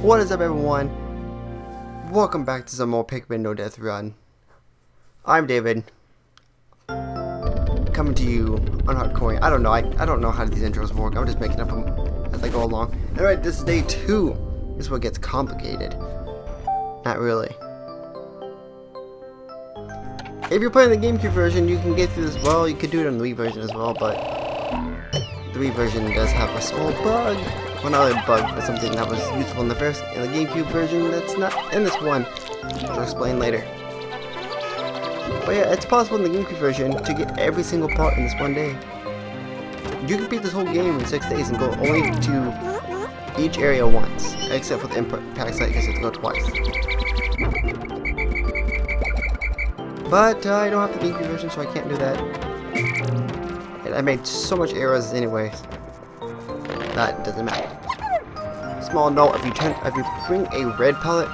What is up, everyone? Welcome back to some more Pikmin No Death Run. I'm David, coming to you on hardcore. I don't know. I don't know how these intros work. I'm just making up them as I go along. Alright, this is day 2. This is what gets complicated. Not really. If you're playing the GameCube version, you can get through this well. You could do it on the Wii version as well, but the Wii version does have a small bug. Well, not really a bug, but something that was useful in the GameCube version that's not in this one. I'll explain later. But yeah, it's possible in the GameCube version to get every single part in this one day. You can beat this whole game in 6 days and go only to each area once, except for the impact site because you have to go twice. But I don't have the GameCube version, so I can't do that. And I made so much errors anyways. That doesn't matter. Small note: if you bring a red pellet,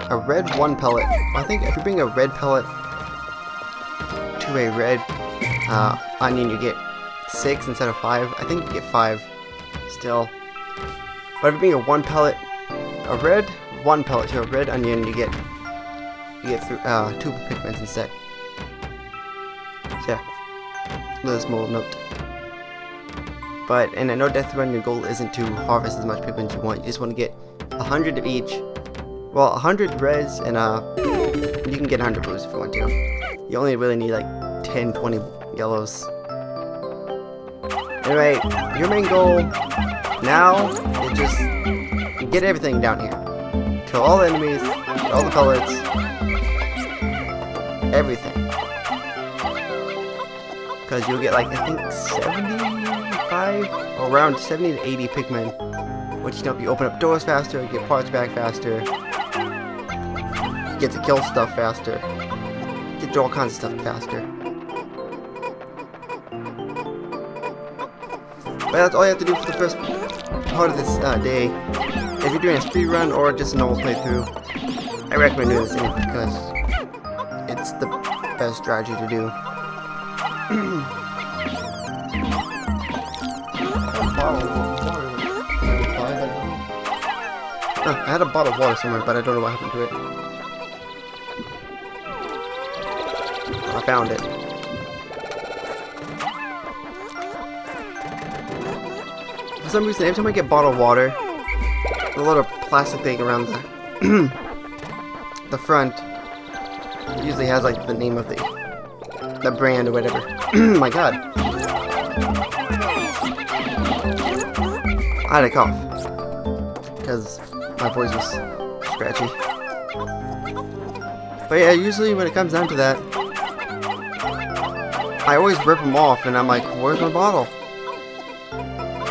a red 1 pellet. I think if you bring a red pellet to a red onion, you get 6 instead of 5. I think you get 5 still. But if you bring a red 1 pellet to a red onion, you get 2 Pikmin instead. So yeah, little small note. But in a no death run, your goal isn't to harvest as much Pikmin as you want. You just want to get 100 of each. Well, 100 reds and you can get 100 blues if you want to. You only really need like 10, 20 yellows. Anyway, your main goal now is just get everything down here. Kill all the enemies, get all the pellets, everything. Because you'll get like, I think 75 or around 70 to 80 Pikmin, which can help you open up doors faster, get parts back faster, get to kill stuff faster, get to do all kinds of stuff faster. But that's all you have to do for the first part of this day. If you're doing a speed run or just a normal playthrough, I recommend doing this because it's the best strategy to do. I had a bottle of water somewhere, but I don't know what happened to it. I found it. For some reason, every time I get bottled water, the little plastic thing around the the front usually has like the name of the brand or whatever. My god. I had a cough because my voice was scratchy. But yeah, usually when it comes down to that, I always rip them off and I'm like, where's my bottle?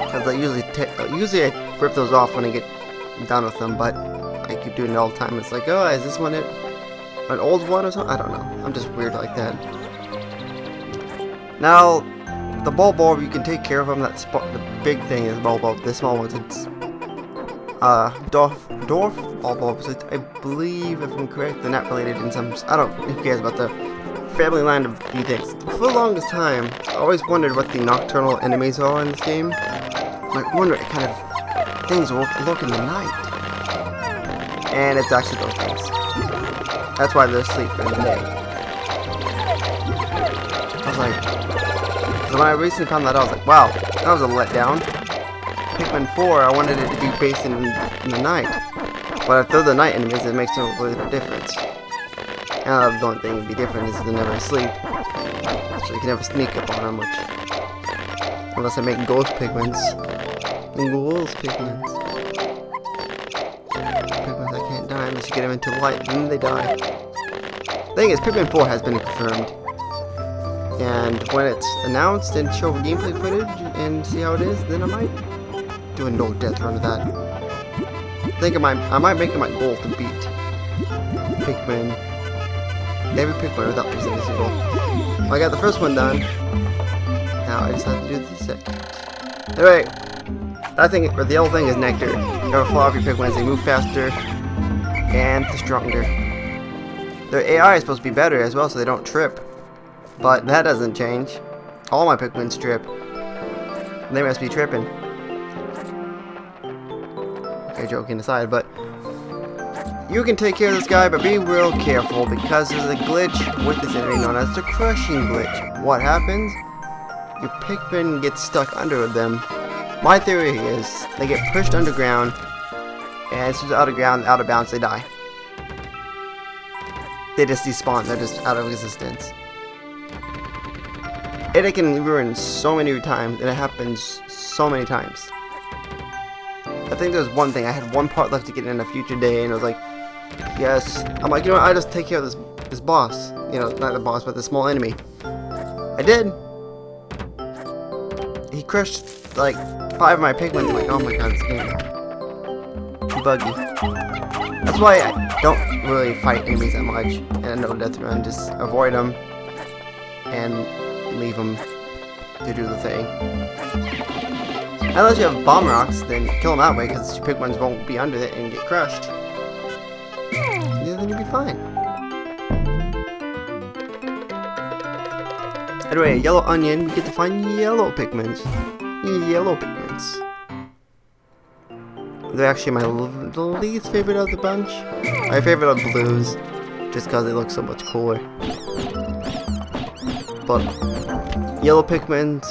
Because I usually I rip those off when I get done with them, but I keep doing it all the time. It's like, oh, is this one an old one or something? I don't know. I'm just weird like that. Now, the bulb, you can take care of them. The big thing is bulb. The small ones, it's dwarf bulbs. I believe, if I'm correct, they're not related in some. I don't. Who cares about the family line of these things? For the longest time, I always wondered what the nocturnal enemies are in this game. Like, wonder what kind of things look in the night. And it's actually those things. That's why they're asleep in the day. I was like, so when I recently found that, I was like, wow, that was a letdown. Pikmin 4, I wanted it to be based in the night. But if they're the night enemies, it makes no really no difference. And the only thing that would be different is they're never asleep. So you can never sneak up on them, unless I make ghost Pikmins. Ghost Pikmins. Pikmins I can't die unless you get them into light, then they die. The thing is, Pikmin 4 has been confirmed. And when it's announced and show gameplay footage and see how it is, then I might do a no death run of that. I think I might make it my goal to beat Pikmin. Every Pikmin without losing a single. I got the first one done. Now I just have to do the second. Anyway, the yellow thing is nectar. You never fall off your Pikmin, they move faster and they're stronger. Their AI is supposed to be better as well, so they don't trip. But that doesn't change. All my Pikmin trip. They must be tripping. Okay, joking aside, but you can take care of this guy, but be real careful because there's a glitch with this enemy known as the crushing glitch. What happens? Your Pikmin gets stuck under them. My theory is they get pushed underground, and as soon as out of bounds, they die. They just despawn. They're just out of existence. And it can ruin so many times, and it happens so many times. I think there's one thing. I had one part left to get in a future day, and I was like, yes. I'm like, you know what? I just take care of this boss. You know, not the boss, but the small enemy. I did. He crushed like 5 of my Pikmin. I'm like, oh my god, this game is too buggy. That's why I don't really fight enemies that much in a no death run. Just avoid them and leave them to do the thing. Unless you have bomb rocks, then kill them that way because your Pikmins won't be under it and get crushed. Yeah, then you'll be fine. Anyway, yellow onion, we get to find yellow Pikmins. Yellow Pikmins. They're actually my least favorite of the bunch. My favorite are blues, just because they look so much cooler. But yellow Pikmins,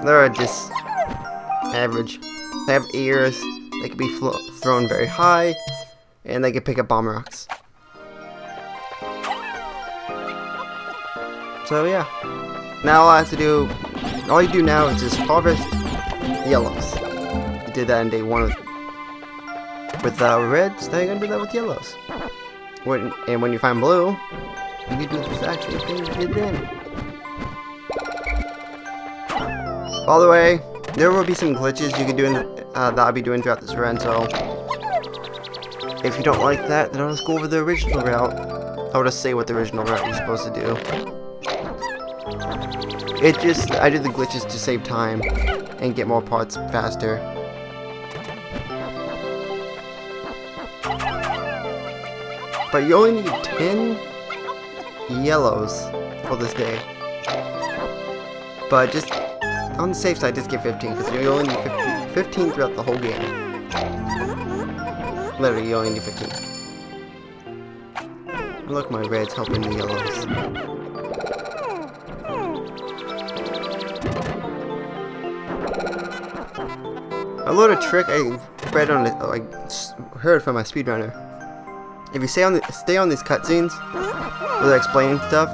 they're just average. They have ears, they can be thrown very high, and they can pick up bomb rocks. So yeah. Now all you do now is just harvest yellows. You did that in day 1 with reds, now you're going to do that with yellows. And when you find blue, you can do the exact same thing you did then. By the way, there will be some glitches you can do that I'll be doing throughout this run, so if you don't like that, then I'll just go over the original route. I'll just say what the original route you're supposed to do. I did the glitches to save time and get more parts faster. But you only need 10 yellows for this day. But just on the safe side, just get 15 because you only need 15 throughout the whole game. Literally, you only need 15. Look, my red's helping the yellows. A little trick I read on it, I heard from my speedrunner. If you stay on these cutscenes where they're explaining stuff,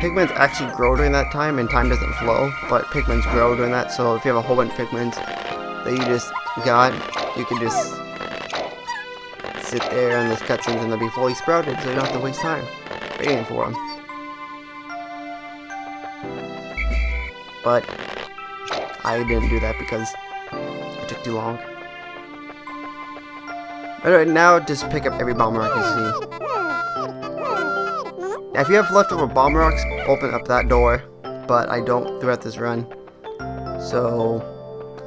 Pikmins actually grow during that time, and time doesn't flow, but Pikmins grow during that. So if you have a whole bunch of Pikmins that you just got, you can just sit there on those cutscenes and they'll be fully sprouted, so you don't have to waste time waiting for them. But I didn't do that because took too long. Alright, now just pick up every bomb rock you see. Now, if you have leftover bomb rocks, open up that door, but I don't throughout this run, so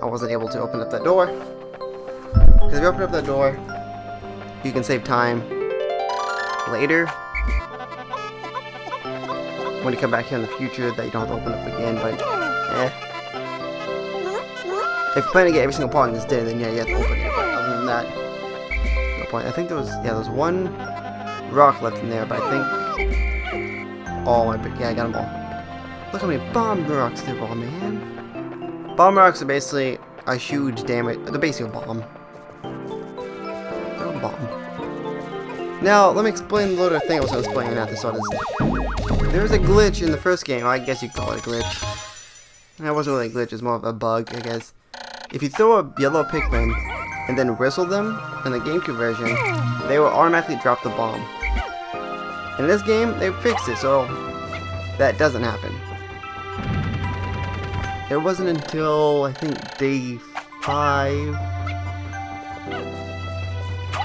I wasn't able to open up that door. Because if you open up that door, you can save time later when you come back here in the future that you don't have to open up again, but if you plan to get every single part in this day, then yeah, you have to open it. But other than that, no point. I think there was one rock left in there, but I think I got them all. Look how many bomb rocks there are, man. Bomb rocks are basically a huge damage. They're basically a bomb. They're a bomb. Now, let me explain the little thing I was going to explain at the start of this. There was a glitch in the first game. I guess you could call it a glitch. That wasn't really a glitch. It's more of a bug, I guess. If you throw a yellow Pikmin and then whistle them in the GameCube version, they will automatically drop the bomb. In this game, they fixed it, so that doesn't happen. It wasn't until, I think, day 5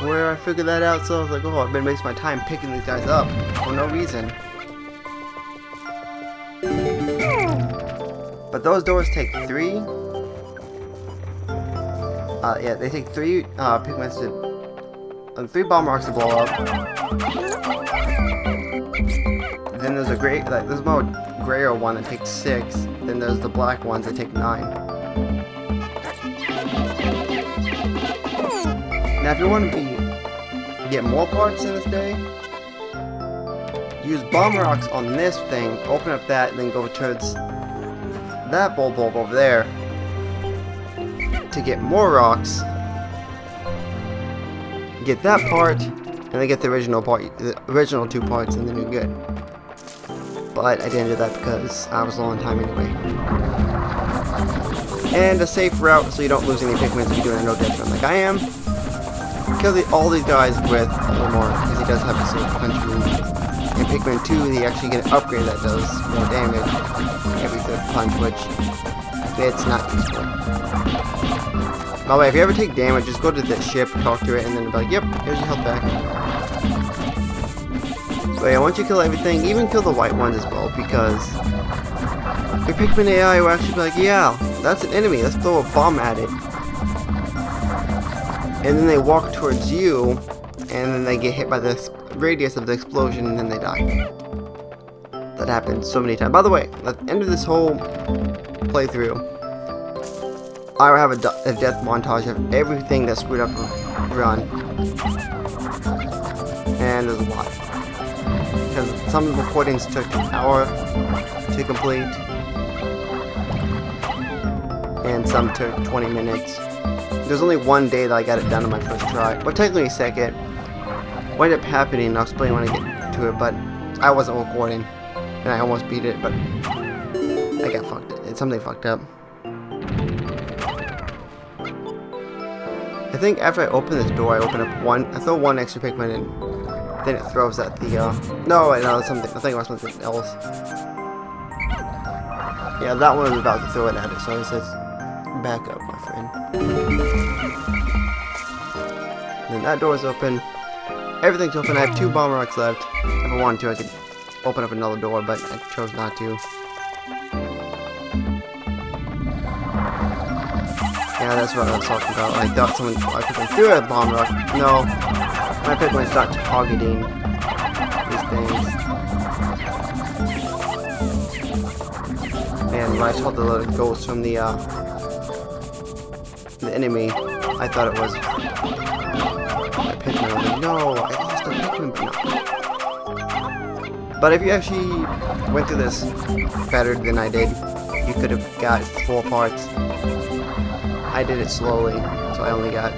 where I figured that out, so I was like, oh, I've been wasting my time picking these guys up for no reason. But those doors take 3. Yeah, they take 3 Pikmins to 3 bomb rocks to blow up. Then there's a there's more grayer one that takes 6. Then there's the black ones that take 9. Now, if you want to get more parts in this day, use bomb rocks on this thing, open up that, and then go towards that bulb over there to get more rocks. Get that part, and then get the original part, the original 2 parts, and then you're good. But I didn't do that because I was low on time anyway. And a safe route so you don't lose any Pikmin if you're doing a no death run like I am. Kill all these guys with a little more, because he does have a safe punch move. In Pikmin 2, they actually get an upgrade that does more damage every 3rd punch, which it's not useful. By the way, if you ever take damage, just go to the ship, talk to it, and then be like, yep, here's your health back. So yeah, once you kill everything, even kill the white ones as well, because your Pikmin AI will actually be like, yeah, that's an enemy, let's throw a bomb at it. And then they walk towards you, and then they get hit by the radius of the explosion, and then they die. That happens so many times. By the way, at the end of this whole playthrough, I will have a death montage of everything that screwed up a run. And there's a lot. Because some recordings took an hour to complete, and some took 20 minutes. There's only one day that I got it done on my first try. Well, technically second. What ended up happening, I'll explain when I get to it, but I wasn't recording. And I almost beat it, but I got fucked. Something fucked up. I think after I open this door, I open up I throw one extra Pikmin in. Then it throws at the, no, it's something, I think it was something else. Yeah, that one was about to throw it at it, so it says, back up, my friend. Then that door's open. Everything's open. I have 2 bomb rocks left. If I wanted to, I could open up another door, but I chose not to. Yeah, that's what I was talking about. I thought I could threw a bomb rock. No, my Pikmin's not targeting these things. And when I saw the little ghost from the enemy, I thought it was my Pikmin. I was like, no, I lost a Pikmin. No. But if you actually went through this better than I did, you could have got 4 parts. I did it slowly, so I only got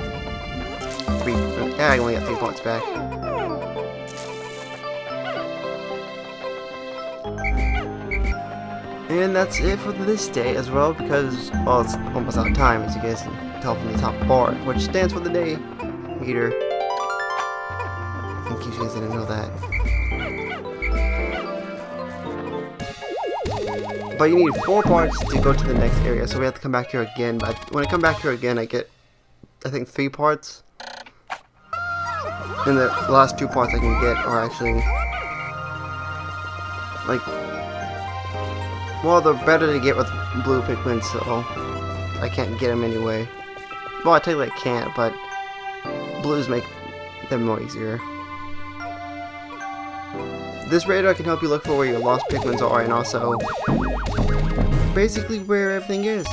3. Yeah, I only got 3 parts back. And that's it for this day as well, because, well, it's almost out of time, as you guys can tell from the top bar, which stands for the day meter. In case you guys didn't know that. But you need 4 parts to go to the next area, so we have to come back here again. But when I come back here again, I get, I think, 3 parts. And the last 2 parts I can get are actually, like, well, they're better to get with blue Pikmin, so I can't get them anyway. Well, I technically I can't, but blues make them more easier. This radar can help you look for where your lost Pikmins are, and also basically where everything is,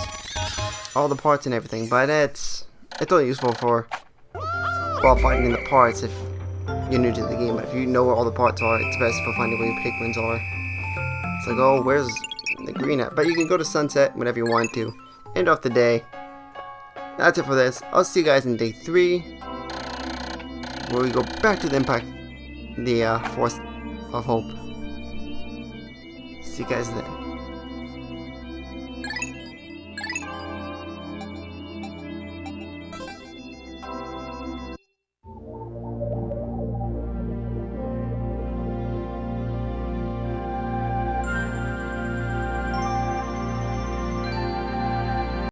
all the parts and everything. But it's only useful for, well, finding the parts if you're new to the game. But if you know where all the parts are, it's best for finding where your Pikmins are. It's like, oh, where's the green at? But you can go to sunset whenever you want to. End off the day. That's it for this. I'll see you guys in day 3, where we go back to the impact, the Force of Hope. See you guys then.